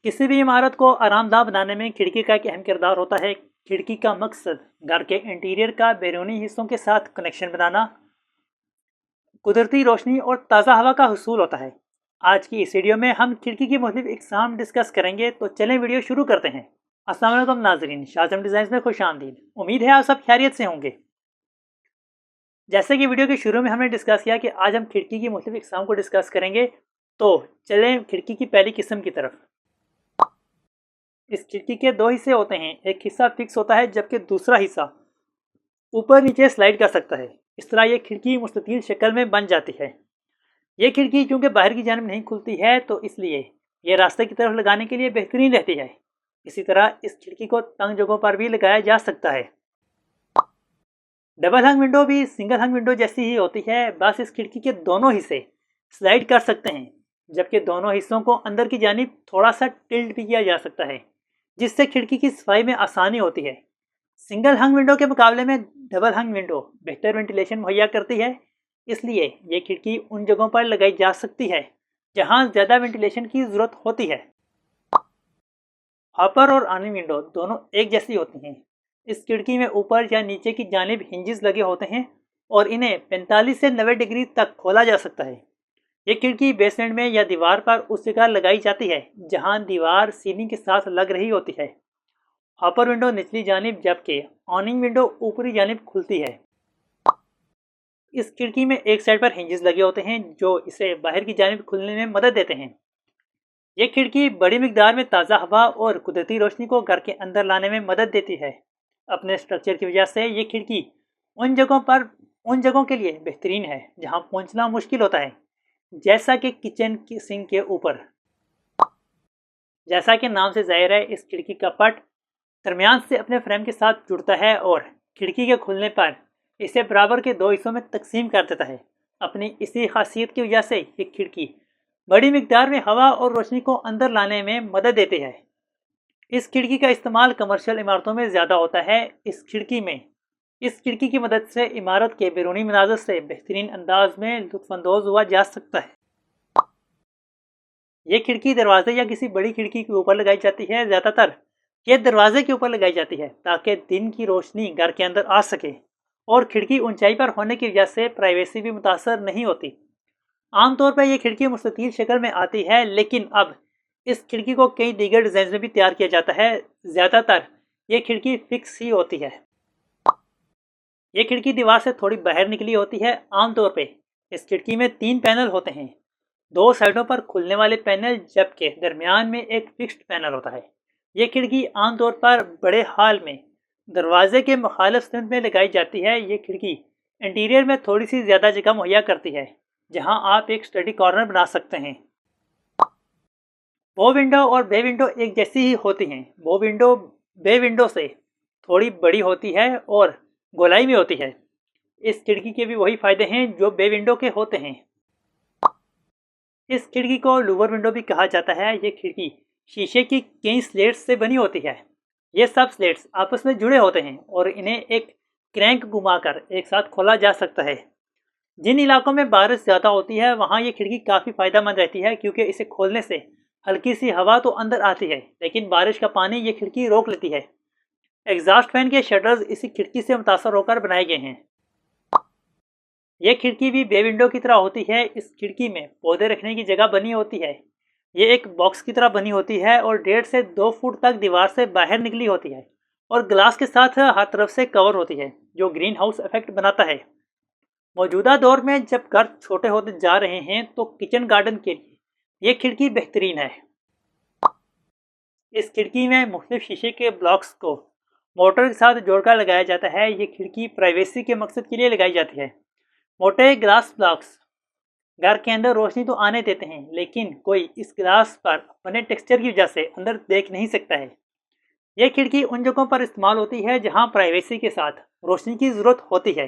किसी भी इमारत को आरामदाह बनाने में खिड़की का एक अहम किरदार होता है। खिड़की का मकसद घर के इंटीरियर का बैरूनी हिस्सों के साथ कनेक्शन बनाना, कुदरती रोशनी और ताज़ा हवा का हुसूल होता है। आज की इस वीडियो में हम खिड़की की मुख्तलिफ इकसाम डिस्कस करेंगे, तो चलें वीडियो शुरू करते हैं। अस्सलाम वालेकुम नाजरीन, शाज़म डिज़ाइंस में खुश आमदीद। उम्मीद है आप सब खैरियत से होंगे। जैसे कि वीडियो के शुरू में हमने डिस्कस किया कि आज हम खिड़की की मुख्तलिफ इकसाम को डिस्कस करेंगे, तो चलें खिड़की की पहली किस्म की तरफ। इस खिड़की के दो हिस्से होते हैं, एक हिस्सा फिक्स होता है जबकि दूसरा हिस्सा ऊपर नीचे स्लाइड कर सकता है। इस तरह ये खिड़की मुस्ततील शक्ल में बन जाती है। ये खिड़की चूँकि बाहर की जानिब नहीं खुलती है, तो इसलिए ये रास्ते की तरफ लगाने के लिए बेहतरीन रहती है। इसी तरह इस खिड़की को तंग जगहों पर भी लगाया जा सकता है। डबल हंग विंडो भी सिंगल हंग विंडो जैसी ही होती है, बस इस खिड़की के दोनों हिस्से स्लाइड कर सकते हैं, जबकि दोनों हिस्सों को अंदर की जानिब थोड़ा सा टिल्ट भी किया जा सकता है, जिससे खिड़की की सफाई में आसानी होती है। सिंगल हंग विंडो के मुकाबले में डबल हंग विंडो बेहतर वेंटिलेशन मुहैया करती है, इसलिए ये खिड़की उन जगहों पर लगाई जा सकती है जहां ज़्यादा वेंटिलेशन की ज़रूरत होती है। हॉपर और आनी विंडो दोनों एक जैसी होती हैं। इस खिड़की में ऊपर या नीचे की जानिब हिंजेस लगे होते हैं और इन्हें 45 से 90 डिग्री तक खोला जा सकता है। ये खिड़की बेसमेंट में या दीवार पर उस जगह लगाई जाती है जहां दीवार सीलिंग के साथ लग रही होती है। हॉपर विंडो निचली जानिब जबकि ऑनिंग विंडो ऊपरी जानिब खुलती है। इस खिड़की में एक साइड पर हिंजेस लगे होते हैं जो इसे बाहर की जानिब खुलने में मदद देते हैं। ये खिड़की बड़ी मिकदार में ताज़ा हवा और कुदरती रोशनी को घर के अंदर लाने में मदद देती है। अपने स्ट्रक्चर की वजह से ये खिड़की उन जगहों के लिए बेहतरीन है जहां पहुंचना मुश्किल होता है, जैसा कि किचन की सिंक के ऊपर। जैसा कि नाम से जाहिर है, इस खिड़की का पट दरमियान से अपने फ्रेम के साथ जुड़ता है और खिड़की के खुलने पर इसे बराबर के दो हिस्सों में तकसीम कर देता है। अपनी इसी खासियत की वजह से ये खिड़की बड़ी मिकदार में हवा और रोशनी को अंदर लाने में मदद देती है। इस खिड़की का इस्तेमाल कमर्शियल इमारतों में ज़्यादा होता है। इस खिड़की की मदद से इमारत के बैरूनी मनाज़र से बेहतरीन अंदाज में लुत्फ़अंदोज़ हुआ जा सकता है। ये खिड़की दरवाजे या किसी बड़ी खिड़की के ऊपर लगाई जाती है। ज़्यादातर ये दरवाजे के ऊपर लगाई जाती है ताकि दिन की रोशनी घर के अंदर आ सके, और खिड़की ऊंचाई पर होने की वजह से प्राइवेसी भी मुतासर नहीं होती। आमतौर पर यह खिड़की मुस्ततील शक्ल में आती है, लेकिन अब इस खिड़की को कई दीगर डिज़ाइन में भी तैयार किया जाता है। ज़्यादातर ये खिड़की फिक्स ही होती है। ये खिड़की दीवार से थोड़ी बाहर निकली होती है। आमतौर पे इस खिड़की में 3 पैनल होते हैं, 2 साइडों पर खुलने वाले पैनल जबकि दरमियान में एक फिक्स्ड पैनल होता है। ये खिड़की आमतौर पर बड़े हॉल में दरवाजे के मुखालिफ सिमत में लगाई जाती है। ये खिड़की इंटीरियर में थोड़ी सी ज़्यादा जगह मुहैया करती है जहां आप एक स्टडी कॉर्नर बना सकते हैं। वो विंडो और बे विंडो एक जैसी ही होती हैं। वो विंडो बे विंडो से थोड़ी बड़ी होती है और गोलाई में होती है। इस खिड़की के भी वही फ़ायदे हैं जो बे विंडो के होते हैं। इस खिड़की को लूवर विंडो भी कहा जाता है। ये खिड़की शीशे की कई स्लेट्स से बनी होती है। ये सब स्लेट्स आपस में जुड़े होते हैं और इन्हें एक क्रैंक घुमाकर एक साथ खोला जा सकता है। जिन इलाकों में बारिश ज़्यादा होती है वहाँ ये खिड़की काफ़ी फ़ायदेमंद रहती है, क्योंकि इसे खोलने से हल्की सी हवा तो अंदर आती है, लेकिन बारिश का पानी ये खिड़की रोक लेती है। एग्जॉस्ट फैन के शटर्स इसी खिड़की से मुतासर होकर बनाए गए हैं। यह खिड़की भी बे विंडो की तरह होती है। इस खिड़की में पौधे रखने की जगह बनी होती है। ये एक बॉक्स की तरह बनी होती है और 1.5 से 2 फुट तक दीवार से बाहर निकली होती है और ग्लास के साथ हर तरफ से कवर होती है, जो ग्रीन हाउस इफेक्ट बनाता है। मौजूदा दौर में जब घर छोटे होते जा रहे हैं, तो किचन गार्डन के लिए ये खिड़की बेहतरीन है। इस खिड़की में मुख्तलिफ शीशे के ब्लॉक्स को मोटर के साथ जोड़कर लगाया जाता है। ये खिड़की प्राइवेसी के मकसद के लिए लगाई जाती है। मोटे ग्लास ब्लॉक्स घर के अंदर रोशनी तो आने देते हैं, लेकिन कोई इस ग्लास पर बने टेक्सचर की वजह से अंदर देख नहीं सकता है। यह खिड़की उन जगहों पर इस्तेमाल होती है जहां प्राइवेसी के साथ रोशनी की ज़रूरत होती है।